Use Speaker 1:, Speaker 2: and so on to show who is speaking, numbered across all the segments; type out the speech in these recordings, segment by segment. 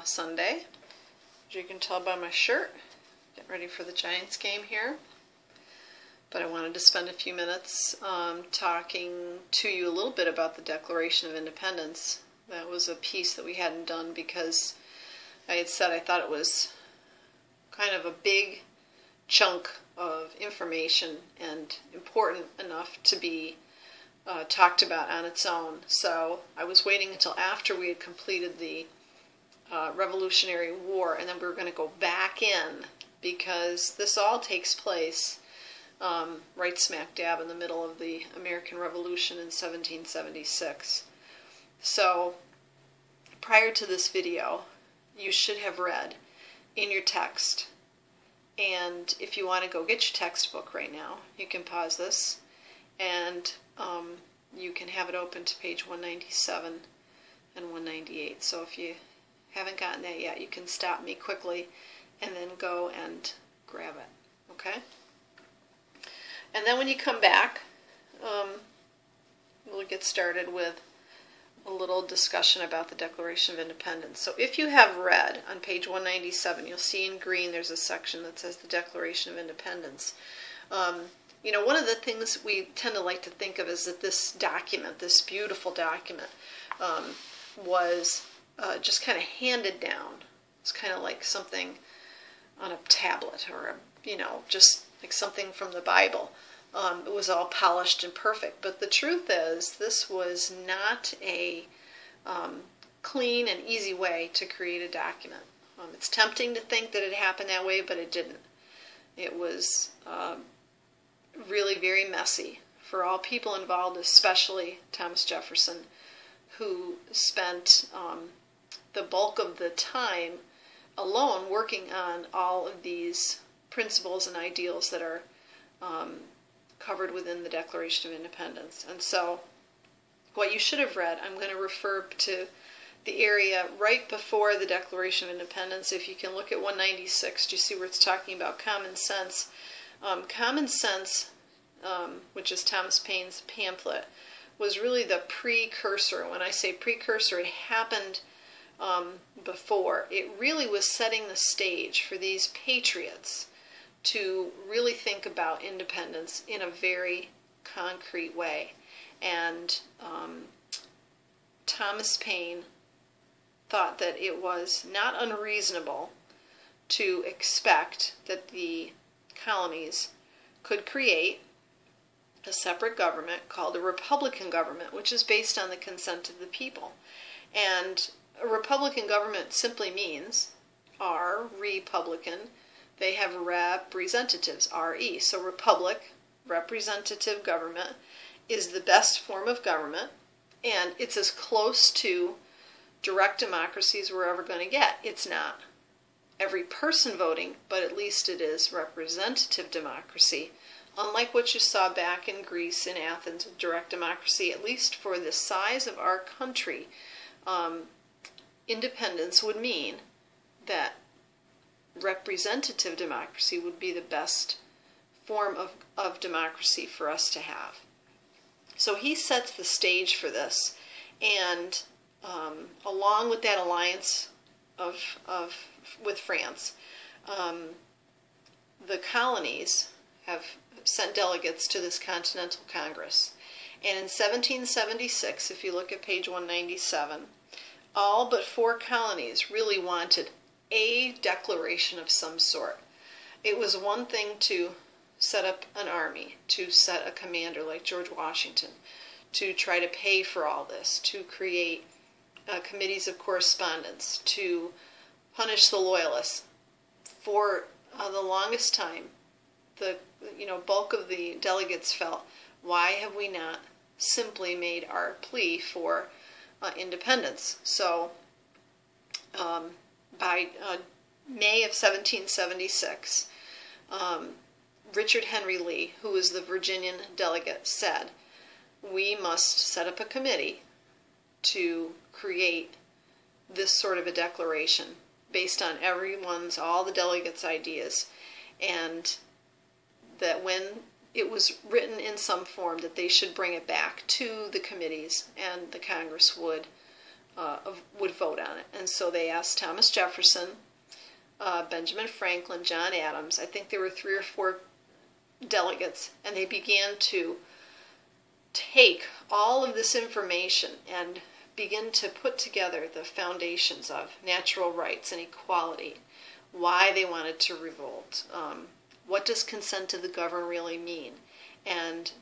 Speaker 1: Sunday. As you can tell by my shirt, getting ready for the Giants game here. But I wanted to spend a few minutes talking to you a little bit about the Declaration of Independence. That was a piece that we hadn't done because I had said I thought it was kind of a big chunk of information and important enough to be talked about on its own. So I was waiting until after we had completed the Revolutionary War, and then we were going to go back in, because this all takes place right smack dab in the middle of the American Revolution in 1776. So prior to this video, you should have read in your text, and if you want to go get your textbook right now, you can pause this and you can have it open to page 197 and 198. So if you haven't gotten that yet, you can stop me quickly and then go and grab it, okay? And then when you come back, we'll get started with a little discussion about the Declaration of Independence. So if you have read on page 197, you'll see in green there's a section that says the Declaration of Independence. You know, one of the things we tend to like to think of is that this document, this beautiful document, was just kind of handed down. It's kind of like something on a tablet, or you know, just like something from the Bible. It was all polished and perfect, but the truth is this was not a clean and easy way to create a document. It's tempting to think that it happened that way, but it didn't. It was really very messy for all people involved, especially Thomas Jefferson, who spent the bulk of the time alone working on all of these principles and ideals that are covered within the Declaration of Independence. And so what you should have read, I'm going to refer to the area right before the Declaration of Independence. If you can look at 196, do you see where it's talking about common sense? Common Sense, which is Thomas Paine's pamphlet, was really the precursor. When I say precursor, it happened before. It really was setting the stage for these patriots to really think about independence in a very concrete way. And Thomas Paine thought that it was not unreasonable to expect that the colonies could create a separate government called a Republican government, which is based on the consent of the people. And a Republican government simply means Republican. They have representatives, RE. So republic, representative government, is the best form of government, and it's as close to direct democracy as we're ever going to get. It's not every person voting, but at least it is representative democracy. Unlike what you saw back in Greece, in Athens, with direct democracy, at least for the size of our country, independence would mean that representative democracy would be the best form of democracy for us to have. So he sets the stage for this, and along with that alliance with France, the colonies have sent delegates to this Continental Congress. And in 1776, if you look at page 197, all but 4 colonies really wanted a declaration of some sort. It was one thing to set up an army, to set a commander like George Washington, to try to pay for all this, to create committees of correspondence, to punish the loyalists. For the longest time, the bulk of the delegates felt, why have we not simply made our plea for independence? So by May of 1776, Richard Henry Lee, who was the Virginian delegate, said, we must set up a committee to create this sort of a declaration based on all the delegates' ideas, and that when it was written in some form that they should bring it back to the committees and the Congress would would vote on it. And so they asked Thomas Jefferson, Benjamin Franklin, John Adams. I think there were 3 or 4 delegates, and they began to take all of this information and begin to put together the foundations of natural rights and equality, why they wanted to revolt, what does consent to the governed really mean, and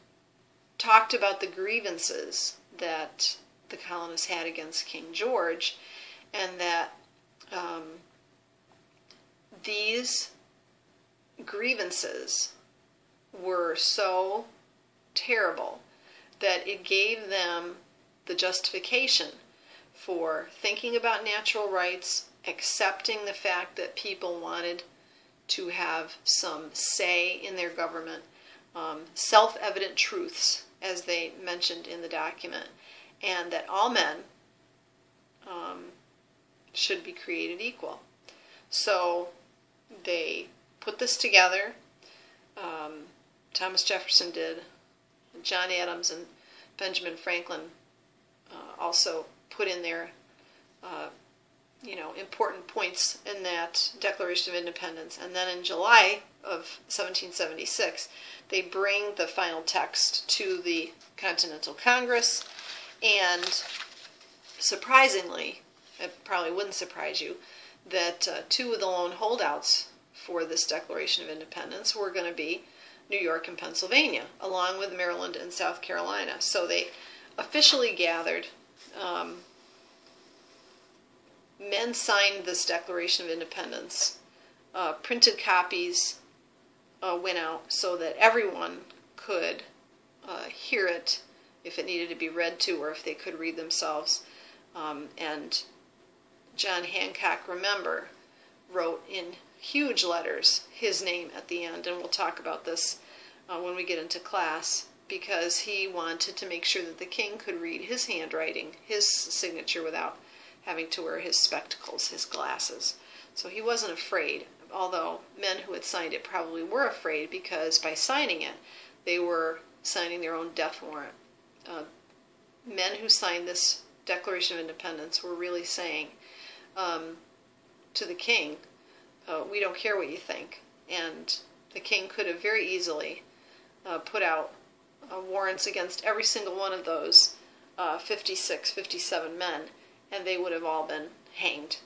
Speaker 1: talked about the grievances that the colonists had against King George, and that these grievances were so terrible that it gave them the justification for thinking about natural rights, accepting the fact that people wanted to have some say in their government, self-evident truths, as they mentioned in the document, and that all men should be created equal. So they put this together. Thomas Jefferson did. John Adams and Benjamin Franklin also put in their important points in that Declaration of Independence. And then in July of 1776, they bring the final text to the Continental Congress, and surprisingly, it probably wouldn't surprise you, that 2 of the lone holdouts for this Declaration of Independence were going to be New York and Pennsylvania, along with Maryland and South Carolina. So they officially gathered. Men signed this Declaration of Independence. Printed copies went out so that everyone could hear it if it needed to be read to, or if they could read themselves. And John Hancock, remember, wrote in huge letters his name at the end, and we'll talk about this when we get into class, because he wanted to make sure that the king could read his handwriting, his signature, without having to wear his spectacles, his glasses. So he wasn't afraid, although men who had signed it probably were afraid, because by signing it, they were signing their own death warrant. Men who signed this Declaration of Independence were really saying to the king, we don't care what you think. And the king could have very easily put out warrants against every single one of those 56, 57 men, and they would have all been hanged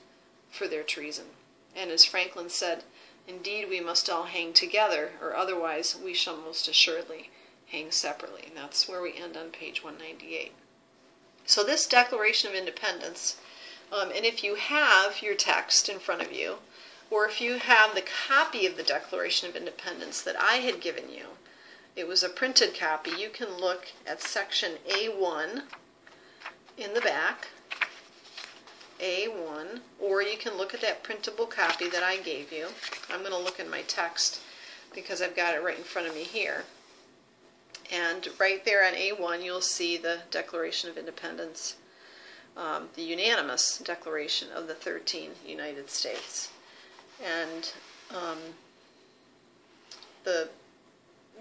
Speaker 1: for their treason. And as Franklin said, indeed we must all hang together, or otherwise we shall most assuredly hang separately. And that's where we end on page 198. So this Declaration of Independence, and if you have your text in front of you, or if you have the copy of the Declaration of Independence that I had given you, it was a printed copy, you can look at section A1 in the back, A1, or you can look at that printable copy that I gave you. I'm going to look in my text because I've got it right in front of me here. And right there on A1 you'll see the Declaration of Independence, the unanimous declaration of the 13 United States. And the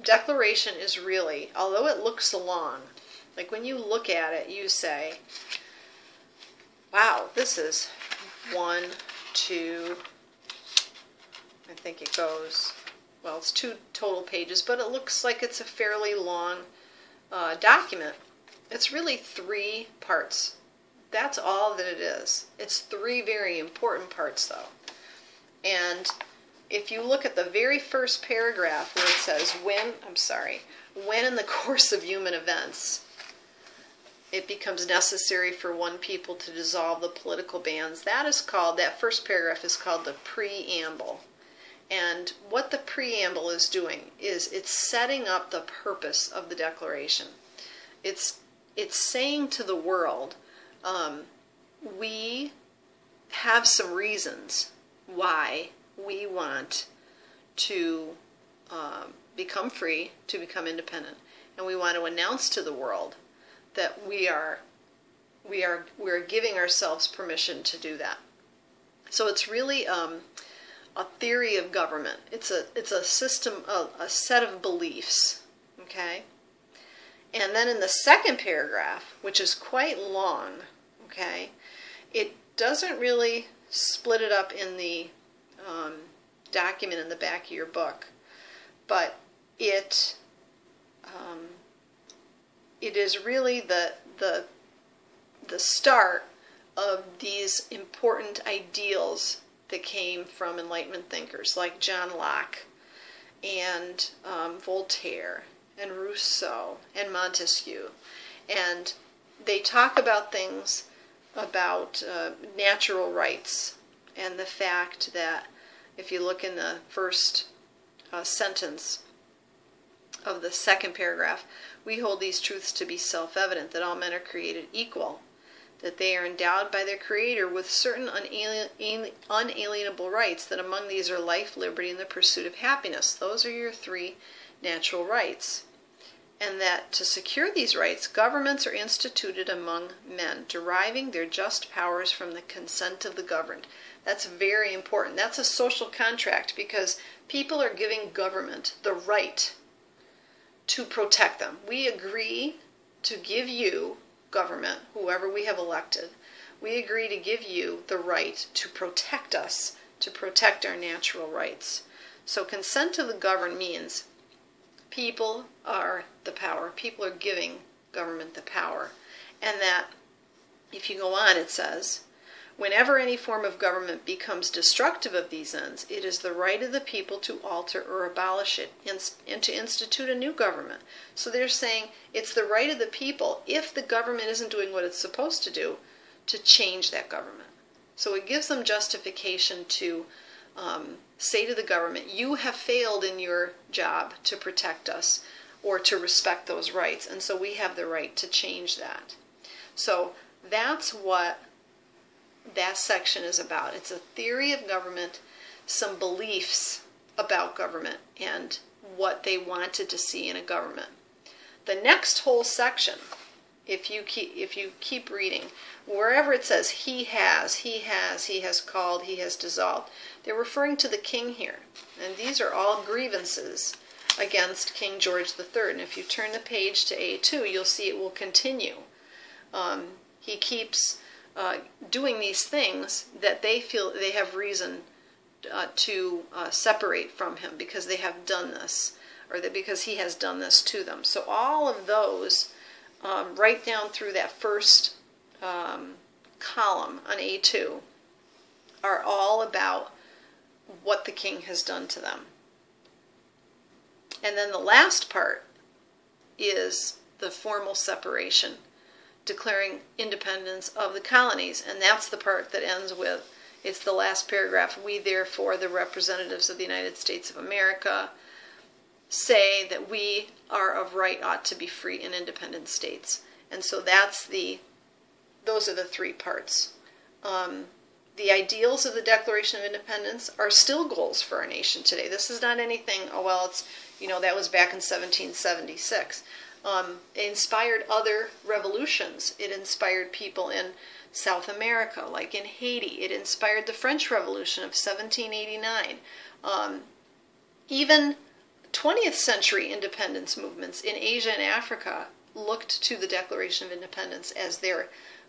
Speaker 1: Declaration is really, although it looks long, like when you look at it you say, wow, this is 1, 2, I think it goes, well, it's 2 total pages, but it looks like it's a fairly long document. It's really 3 parts. That's all that it is. It's 3 very important parts, though. And if you look at the very first paragraph where it says, when in the course of human events it becomes necessary for one people to dissolve the political bands, that first paragraph is called the preamble. And what the preamble is doing is it's setting up the purpose of the Declaration. It's saying to the world, we have some reasons why we want to become free, to become independent, and we want to announce to the world that we're giving ourselves permission to do that. So it's really a theory of government. It's a system, a set of beliefs. Okay, and then in the second paragraph, which is quite long, okay, It doesn't really split it up in the document in the back of your book, but it is really the start of these important ideals that came from Enlightenment thinkers like John Locke and Voltaire and Rousseau and Montesquieu. And they talk about things about natural rights, and the fact that if you look in the first sentence of the second paragraph, we hold these truths to be self-evident, that all men are created equal, that they are endowed by their Creator with certain unalienable rights, that among these are life, liberty, and the pursuit of happiness. Those are your three natural rights. And that to secure these rights, governments are instituted among men, deriving their just powers from the consent of the governed. That's very important. That's a social contract, because people are giving government the right to protect them. We agree to give you, government, whoever we have elected, we agree to give you the right to protect us, to protect our natural rights. So consent of the governed means people are the power. People are giving government the power. And that, if you go on, it says, whenever any form of government becomes destructive of these ends, it is the right of the people to alter or abolish it and to institute a new government. So they're saying it's the right of the people, if the government isn't doing what it's supposed to do, to change that government. So it gives them justification to say to the government, you have failed in your job to protect us or to respect those rights, and so we have the right to change that. So that's what that section is about. It's a theory of government, some beliefs about government, and what they wanted to see in a government. The next whole section, if you keep reading, wherever it says he has called, he has dissolved, they're referring to the king here. And these are all grievances against King George III. And if you turn the page to A2, you'll see it will continue. He keeps doing these things that they feel they have reason to separate from him, because they have done this, or that because he has done this to them. So all of those, right down through that first column on A2, are all about what the king has done to them. And then the last part is the formal separation, declaring independence of the colonies. And that's the part that ends with, it's the last paragraph, we therefore, the representatives of the United States of America, say that we are of right ought to be free and independent states. And so those are the three parts. The ideals of the Declaration of Independence are still goals for our nation today. This is not anything, oh well, it's, that was back in 1776. It inspired other revolutions. It inspired people in South America, like in Haiti. It inspired the French Revolution of 1789. Even 20th century independence movements in Asia and Africa looked to the Declaration of Independence as their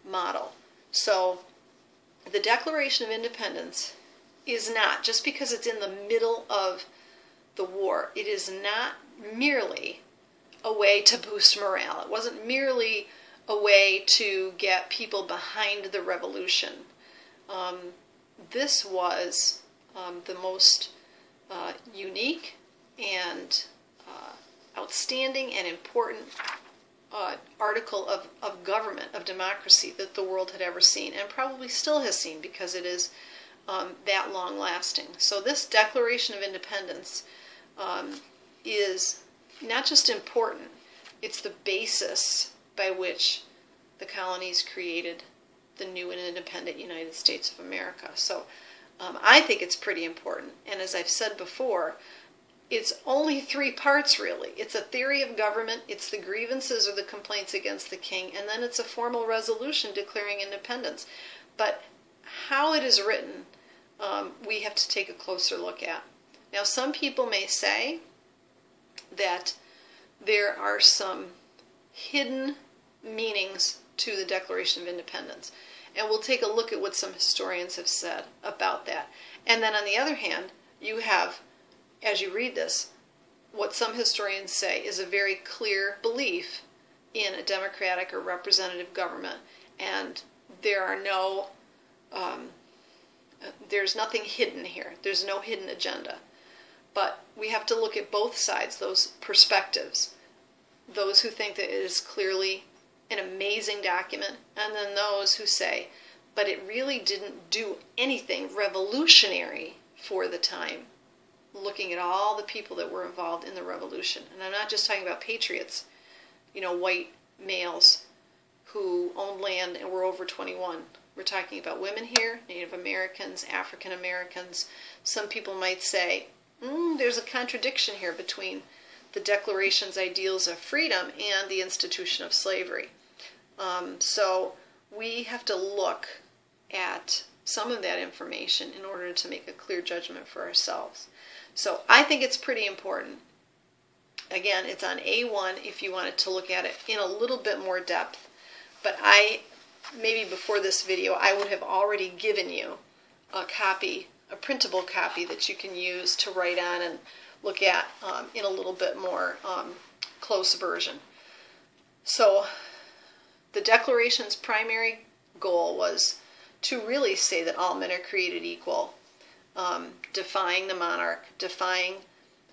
Speaker 1: model. So the Declaration of Independence is not, just because it's in the middle of the war, it is not merely a way to boost morale. It wasn't merely a way to get people behind the revolution. This was the most unique and outstanding and important article of government, of democracy, that the world had ever seen, and probably still has seen, because it is that long-lasting. So this Declaration of Independence is not just important, it's the basis by which the colonies created the new and independent United States of America. So I think it's pretty important. And as I've said before, it's only three parts, really. It's a theory of government, it's the grievances or the complaints against the king, and then it's a formal resolution declaring independence. But how it is written, we have to take a closer look at. Now, some people may say that there are some hidden meanings to the Declaration of Independence. And we'll take a look at what some historians have said about that. And then on the other hand, you have, as you read this, what some historians say is a very clear belief in a democratic or representative government. And there are no, there's nothing hidden here. There's no hidden agenda. But we have to look at both sides, those perspectives. Those who think that it is clearly an amazing document, and then those who say, but it really didn't do anything revolutionary for the time, looking at all the people that were involved in the revolution. And I'm not just talking about patriots, white males who owned land and were over 21. We're talking about women here, Native Americans, African Americans. Some people might say, there's a contradiction here between the Declaration's ideals of freedom and the institution of slavery. So we have to look at some of that information in order to make a clear judgment for ourselves. So I think it's pretty important. Again, it's on A1 if you wanted to look at it in a little bit more depth. But maybe before this video, I would have already given you a copy, a printable copy that you can use to write on and look at in a little bit more close version. So the Declaration's primary goal was to really say that all men are created equal, defying the monarch, defying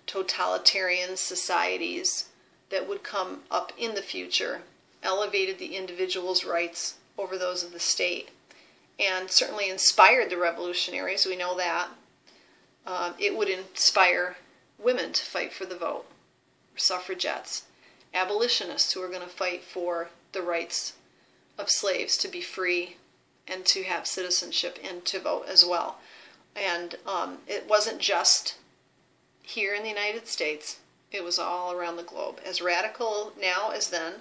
Speaker 1: totalitarian societies that would come up in the future, elevated the individual's rights over those of the state, and certainly inspired the revolutionaries. We know that. It would inspire women to fight for the vote, suffragettes, abolitionists who are going to fight for the rights of slaves to be free and to have citizenship and to vote as well. And it wasn't just here in the United States. It was all around the globe. As radical now as then,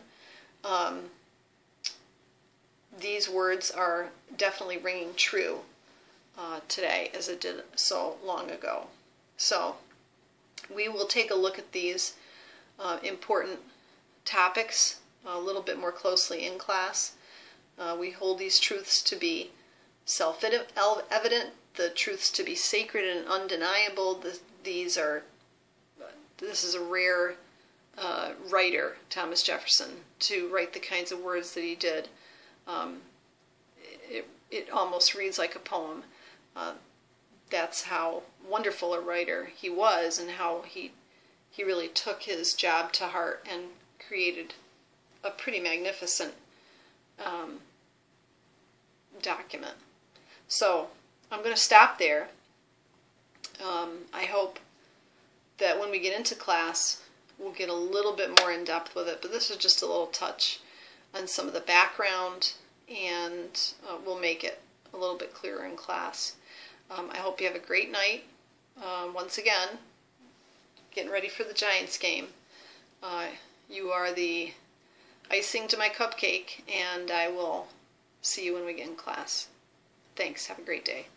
Speaker 1: these words are definitely ringing true today as it did so long ago. So we will take a look at these important topics a little bit more closely in class. We hold these truths to be self-evident, the truths to be sacred and undeniable. This is a rare writer, Thomas Jefferson, to write the kinds of words that he did. It almost reads like a poem. That's how wonderful a writer he was, and how he really took his job to heart and created a pretty magnificent document. So I'm going to stop there. I hope that when we get into class, we'll get a little bit more in depth with it, but this is just a little touch on some of the background, and we'll make it a little bit clearer in class. I hope you have a great night. Once again, getting ready for the Giants game. You are the icing to my cupcake, and I will see you when we get in class. Thanks. Have a great day.